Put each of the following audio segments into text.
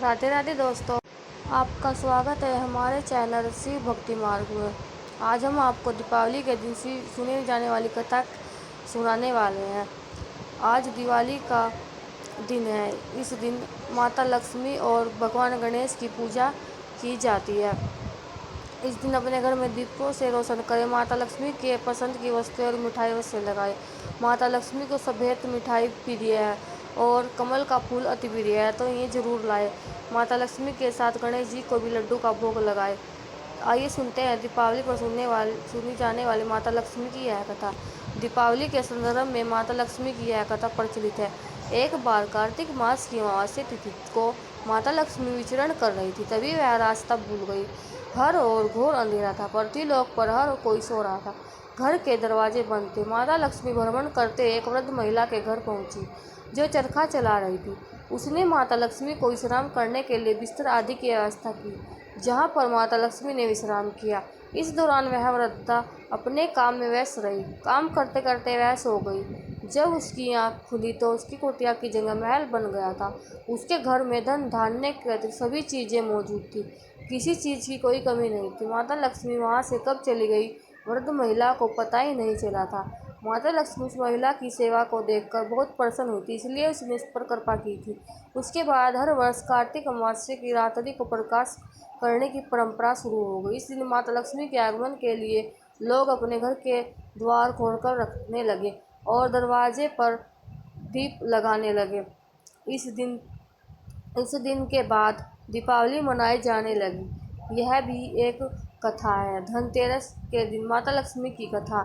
राधे राधे दोस्तों, आपका स्वागत है हमारे चैनल शिव भक्ति मार्ग में। आज हम आपको दीपावली के दिन सुनी जाने वाली कथा सुनाने वाले हैं। आज दिवाली का दिन है। इस दिन माता लक्ष्मी और भगवान गणेश की पूजा की जाती है। इस दिन अपने घर में दीपों से रोशन करें। माता लक्ष्मी के पसंद की वस्तुएं और मिठाई अवश्य लगाएं। माता लक्ष्मी को सफ़ेद मिठाई प्रिय है और कमल का फूल अति प्रिय है, तो ये जरूर लाएं। माता लक्ष्मी के साथ गणेश जी को भी लड्डू का भोग लगाएं। आइए सुनते हैं दीपावली पर सुनी जाने वाली माता लक्ष्मी की यह कथा। दीपावली के संदर्भ में माता लक्ष्मी की यह कथा प्रचलित है। एक बार कार्तिक मास की अमावस्या तिथि को माता लक्ष्मी विचरण कर रही थी। तभी वह रास्ता भूल गई। हर ओर घोर अंधेरा था। पृथ्वीलोक पर हर कोई सो रहा था। घर के दरवाजे बंद थे। माता लक्ष्मी भ्रमण करते एक वृद्ध महिला के घर पहुंची, जो चरखा चला रही थी। उसने माता लक्ष्मी को विश्राम करने के लिए बिस्तर आदि की व्यवस्था की, जहाँ पर माता लक्ष्मी ने विश्राम किया। इस दौरान वह वृद्धा अपने काम में व्यस्त रही। काम करते करते वह सो गई। जब उसकी आँख खुली तो उसकी कुटिया की जगह महल बन गया था। उसके घर में धन धान्य के अतिरिक्त सभी चीज़ें मौजूद थी। किसी चीज़ की कोई कमी नहीं थी। माता लक्ष्मी वहाँ से कब चली गई, वृद्ध महिला को पता ही नहीं चला था। माता लक्ष्मी उस महिला की सेवा को देखकर बहुत प्रसन्न हुई थी, इसलिए उसने इस पर कृपा की थी। उसके बाद हर वर्ष कार्तिक अमावस्या की रात्रि को प्रकाश करने की परंपरा शुरू हो गई। इस दिन माता लक्ष्मी के आगमन के लिए लोग अपने घर के द्वार खोलकर रखने लगे और दरवाजे पर दीप लगाने लगे। इस दिन इस दिन के बाद दीपावली मनाई जाने लगी। यह भी एक कथा है। धनतेरस के दिन माता लक्ष्मी की कथा।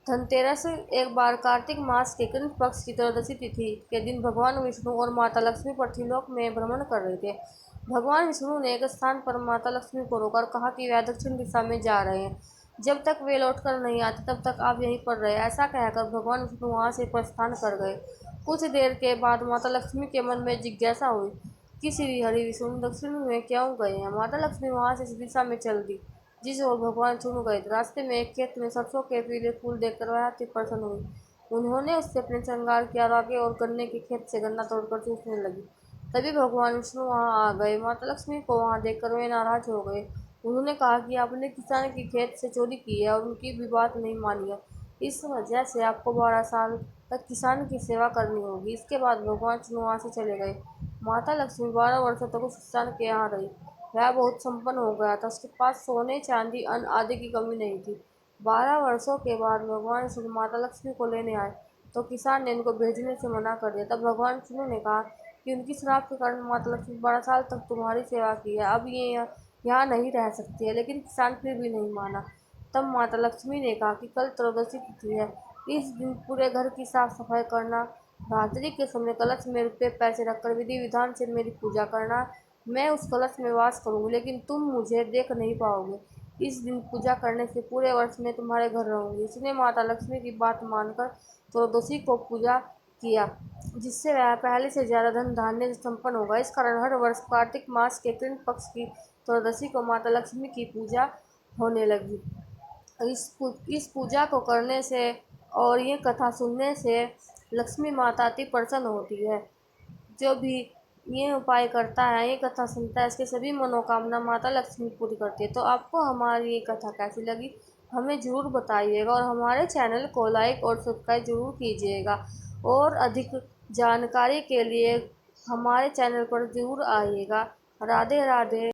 धनतेरस एक बार कार्तिक मास के कृष्ण पक्ष की त्रयोदशी तिथि के दिन भगवान विष्णु और माता लक्ष्मी पृथ्वीलोक में भ्रमण कर रहे थे। भगवान विष्णु ने एक स्थान पर माता लक्ष्मी को रोकर कहा कि वह दक्षिण दिशा में जा रहे हैं। जब तक वे लौटकर नहीं आते तब तक आप यहीं पर रहे। ऐसा कहकर भगवान विष्णु वहां से प्रस्थान कर गए। कुछ देर के बाद माता लक्ष्मी के मन में जिज्ञासा हुई कि श्री हरि विष्णु दक्षिण में क्यों गए हैं। माता लक्ष्मी वहां से इस दिशा में चल दी जिस ओर भगवान विष्णु गए थे। रास्ते में एक खेत में सरसों के पीले फूल देखकर वह अति प्रसन्न हुई। उन्होंने उससे अपने श्रृंगार किया और आगे और गन्ने के खेत से गन्ना तोड़कर चूसने लगी। तभी भगवान विष्णु वहां आ गए। माता लक्ष्मी को वहां देखकर वे नाराज हो गए। उन्होंने कहा कि आपने किसान की खेत से चोरी की है और उनकी भी बात नहीं मानी है। इस वजह से आपको 12 साल तक किसान की सेवा करनी होगी। इसके बाद भगवान विष्णु वहां से चले गए। माता लक्ष्मी 12 वर्षों तक उस किसान के यहाँ रही। वह बहुत संपन्न हो गया था। उसके पास सोने चांदी अन्न आदि की कमी नहीं थी। 12 वर्षों के बाद भगवान विष्णु माता लक्ष्मी को लेने आए तो किसान ने उनको भेजने से मना कर दिया। तब भगवान विष्णु ने कहा कि उनकी श्राप के कारण माता लक्ष्मी 12 साल तक तुम्हारी सेवा की है, अब ये यहाँ नहीं रह सकती है। लेकिन किसान फिर भी नहीं माना। तब माता लक्ष्मी ने कहा कि कल त्रयोदशी तिथि है। इस दिन पूरे घर की साफ सफाई करना, रात्रि के समय कलश में रुपये पैसे रखकर विधि विधान से मेरी पूजा करना। मैं उस कलश में वास करूंगी, लेकिन तुम मुझे देख नहीं पाओगे। इस दिन पूजा करने से पूरे वर्ष में तुम्हारे घर रहूंगी। उसने माता लक्ष्मी की बात मानकर त्रयोदशी को पूजा किया, जिससे वह पहले से ज्यादा धन धान्य से संपन्न होगा। इस कारण हर वर्ष कार्तिक मास के कृष्ण पक्ष की त्रयोदशी को माता लक्ष्मी की पूजा होने लगी। इस पूजा को करने से और ये कथा सुनने से लक्ष्मी माता अति प्रसन्न होती है। जो भी ये उपाय करता है, ये कथा सुनता है, इसके सभी मनोकामना माता लक्ष्मी पूरी करती है। तो आपको हमारी ये कथा कैसी लगी हमें ज़रूर बताइएगा और हमारे चैनल को लाइक और सब्सक्राइब जरूर कीजिएगा। और अधिक जानकारी के लिए हमारे चैनल पर ज़रूर आइएगा। राधे राधे।